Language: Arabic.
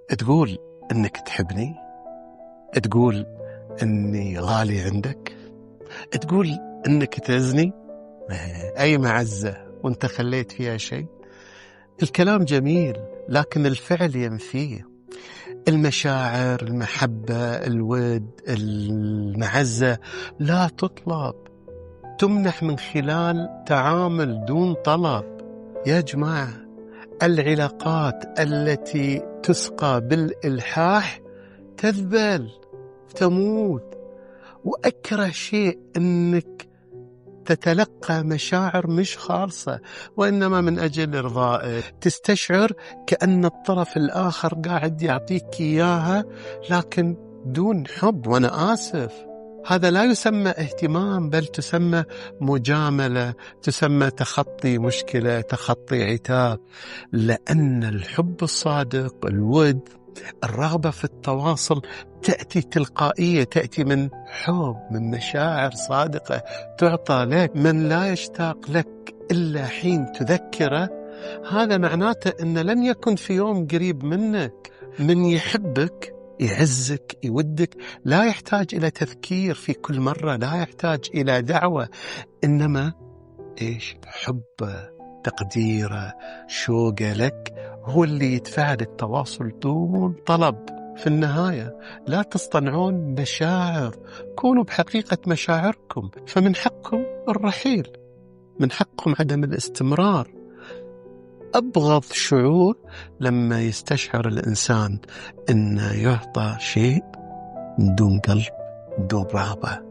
تقول إنك تحبني، تقول إني غالي عندك، تقول إنك تعزني. أي معزة وانت خليت فيها شيء؟ الكلام جميل لكن الفعل ينفيه. المشاعر، المحبة، الود، المعزة لا تطلب، تمنح من خلال تعامل دون طلب. يا جماعة، العلاقات التي تسقى بالإلحاح تذبل، تموت. وأكره شيء أنك تتلقى مشاعر مش خالصة وإنما من أجل إرضائك، تستشعر كأن الطرف الآخر قاعد يعطيك إياها لكن دون حب. وأنا آسف، هذا لا يسمى اهتمام، بل تسمى مجاملة، تسمى تخطي مشكلة، تخطي عتاب. لأن الحب الصادق، الود، الرغبة في التواصل تأتي تلقائية، تأتي من حب، من مشاعر صادقة تعطى لك. من لا يشتاق لك إلا حين تذكره، هذا معناته أنه لن يكن في يوم قريب منك. من يحبك يعزك يودك لا يحتاج إلى تذكير في كل مرة، لا يحتاج إلى دعوة، إنما إيش؟ حبه، تقديره، شوقه لك هو اللي يدفع للتواصل دون طلب. في النهاية لا تصطنعون مشاعر، كونوا بحقيقة مشاعركم. فمن حقكم الرحيل، من حقكم عدم الاستمرار. أبغض شعور لما يستشعر الإنسان إنه يعطى شيء دون قلب، دون رغبة.